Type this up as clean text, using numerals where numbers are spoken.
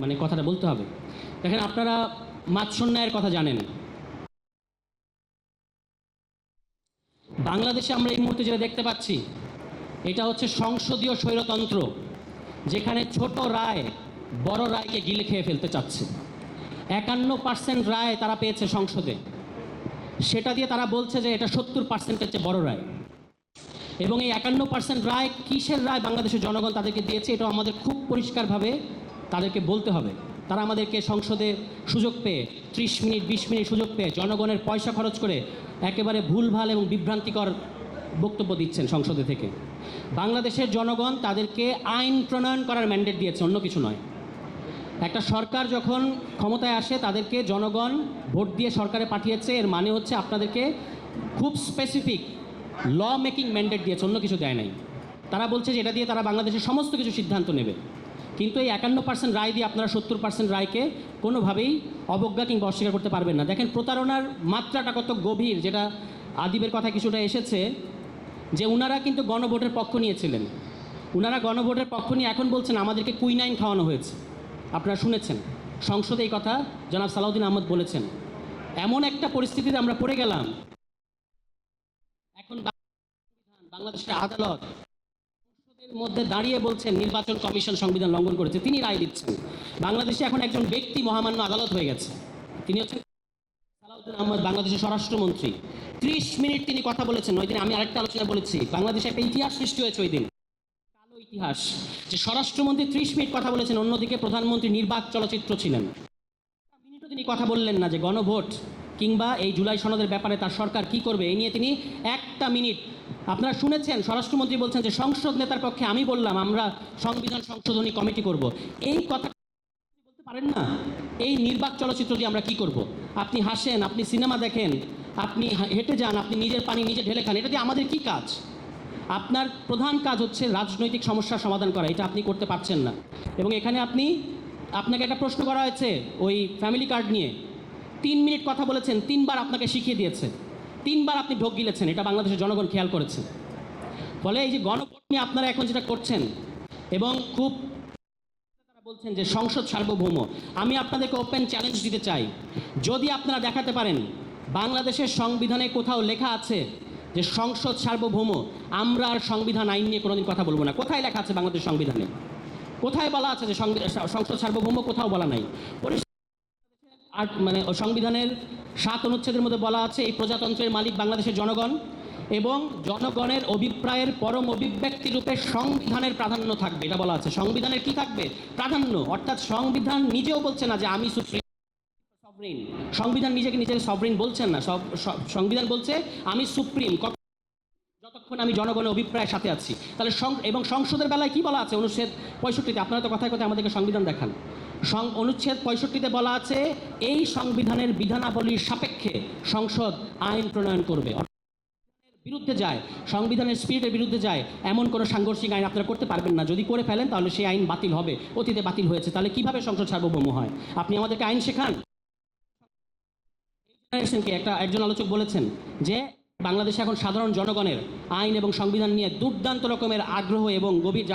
মানে কথাটা বলতে হবে। দেখেন, আপনারা মাৎসন্যায়ের কথা জানেন। বাংলাদেশে আমরা এই মুহূর্তে যেটা দেখতে পাচ্ছি, এটা হচ্ছে সংসদীয় স্বৈরতন্ত্র, যেখানে ছোট রায় বড় রায়কে গিলে খেয়ে ফেলতে চাচ্ছে। 51% রায় তারা পেয়েছে সংসদে, সেটা দিয়ে তারা বলছে যে এটা 70%-এর চেয়ে বড় রায়। এবং এই 51% রায় কিসের রায় বাংলাদেশের জনগণ তাদেরকে দিয়েছে, এটা আমাদের খুব পরিষ্কারভাবে তাদেরকে বলতে হবে। তারা আমাদেরকে সংসদে সুযোগ পেয়ে 30 মিনিট 20 মিনিট সুযোগ পেয়ে জনগণের পয়সা খরচ করে একেবারে ভুলভাল এবং বিভ্রান্তিকর বক্তব্য দিচ্ছেন সংসদে থেকে। বাংলাদেশের জনগণ তাদেরকে আইন প্রণয়ন করার ম্যান্ডেট দিয়েছে, অন্য কিছু নয়। একটা সরকার যখন ক্ষমতায় আসে, তাদেরকে জনগণ ভোট দিয়ে সরকারে পাঠিয়েছে, এর মানে হচ্ছে আপনাদেরকে খুব স্পেসিফিক ল মেকিং ম্যান্ডেট দিয়েছে, অন্য কিছু দেয় নাই। তারা বলছে যে এটা দিয়ে তারা বাংলাদেশের সমস্ত কিছু সিদ্ধান্ত নেবে। কিন্তু এই 51% রায় দিয়ে আপনারা 70% রায়কে কোনোভাবেই অবজ্ঞা কিংবা অস্বীকার করতে পারবেন না। দেখেন, প্রতারণার মাত্রাটা কত গভীর, যেটা আদিবের কথা কিছুটা এসেছে, যে উনারা কিন্তু গণভোটের পক্ষ নিয়েছিলেন। উনারা গণভোটের পক্ষ নিয়ে এখন বলছেন আমাদেরকে কুইনাইন খাওয়ানো হয়েছে। আপনারা শুনেছেন সংসদে এই কথা জনাব সালাউদ্দিন আহমদ বলেছেন। এমন একটা পরিস্থিতিতে আমরা পড়ে গেলাম, এখন বাংলাদেশের আদালত সংসদের মধ্যে দাঁড়িয়ে বলছেন নির্বাচন কমিশন সংবিধান লঙ্ঘন করেছে, তিনি রায় দিচ্ছেন। বাংলাদেশে এখন একজন ব্যক্তি মহামান্য আদালত হয়ে গেছে, তিনি হচ্ছেন সালাউদ্দিন আহমদ, বাংলাদেশের স্বরাষ্ট্রমন্ত্রী। 30 মিনিট তিনি কথা বলেছেন। ওই দিন আমি আরেকটা আলোচনা বলেছি, বাংলাদেশে একটা ইতিহাস সৃষ্টি হয়েছে ওই দিন, কালো ইতিহাস, যে স্বরাষ্ট্রমন্ত্রী 30 মিনিট কথা বলেছেন, অন্যদিকে প্রধানমন্ত্রী নির্বাক চলচ্চিত্র ছিলেন। মিনিটও তিনি কথা বললেন না যে গণভোট কিংবা এই জুলাই সনদের ব্যাপারে তার সরকার কি করবে, এই নিয়ে তিনি একটা মিনিট। আপনারা শুনেছেন স্বরাষ্ট্রমন্ত্রী বলছেন যে সংসদ নেতার পক্ষে আমি বললাম আমরা সংবিধান সংশোধনী কমিটি করব। এই কথা বলতে পারেন না? এই নির্বাক চলচ্চিত্র দিয়ে আমরা কি করব? আপনি হাসেন, আপনি সিনেমা দেখেন, আপনি হেঁটে যান, আপনি নিজের পানি নিজে ঢেলে খান, এটা দিয়ে আমাদের কি কাজ? আপনার প্রধান কাজ হচ্ছে রাজনৈতিক সমস্যার সমাধান করা, এটা আপনি করতে পারছেন না। এবং এখানে আপনাকে একটা প্রশ্ন করা হয়েছে ওই ফ্যামিলি কার্ড নিয়ে, 3 মিনিট কথা বলেছেন, 3 বার আপনাকে শিখিয়ে দিয়েছে, 3 বার আপনি ঢোক গিলেছেন, এটা বাংলাদেশের জনগণ খেয়াল করেছে। ফলে এই যে গণভোট নিয়ে আপনারা এখন যেটা করছেন, এবং খুব তারা বলছেন যে সংসদ সার্বভৌম, আমি আপনাদেরকে ওপেন চ্যালেঞ্জ দিতে চাই, যদি আপনারা দেখাতে পারেন বাংলাদেশের সংবিধানে কোথাও লেখা আছে যে সংসদ সার্বভৌম, আমরা আর সংবিধান আইন নিয়ে কোনোদিন কথা বলবো না। কোথায় লেখা আছে বাংলাদেশ সংবিধানে? কোথায় বলা আছে যে সংসদ সার্বভৌম? কোথাও বলা নাই। আর মানে সংবিধানের 7 অনুচ্ছেদের মধ্যে বলা আছে এই প্রজাতন্ত্রের মালিক বাংলাদেশের জনগণ, এবং জনগণের অভিপ্রায়ের পরম অভিব্যক্তি রূপে সংবিধানের প্রাধান্য থাকবে, এটা বলা আছে। সংবিধানের কি থাকবে? প্রাধান্য। অর্থাৎ সংবিধান নিজেও বলছে না যে আমি সুপ্রিম সভরেন, সংবিধান নিজেকে নিজেকে সভরেন বলছেন না। সংবিধান বলছে আমি সুপ্রিম যতক্ষণ আমি জনগণের অভিপ্রায়ের সাথে আছি। তাহলে এবং সংসদের বেলায় কি বলা আছে অনুচ্ছেদ 65-তে? আপনারা তো কথায় কথায় আমাদেরকে সংবিধান দেখান। অনুচ্ছেদ 65-তে বলা আছে এই সংবিধানের বিধানাবলীর সাপেক্ষে সংসদ আইন প্রণয়ন করবে। বিরুদ্ধে যায়, সংবিধানের স্পিরিটের বিরুদ্ধে যায় এমন কোনো সাংঘর্ষিক আইন আপনারা করতে পারবেন না। যদি করে ফেলেন তাহলে সেই আইন বাতিল হবে, অতীতে বাতিল হয়েছে। তাহলে কিভাবে সংসদ সার্বভৌম হয়? আপনি আমাদেরকে আইন শেখান। একজন আলোচক বলেছেন যে বাংলাদেশে এখন সাধারণ জনগণের আইন এবং সংবিধান নিয়ে দুর্দান্ত রকমের আগ্রহ এবং গভীর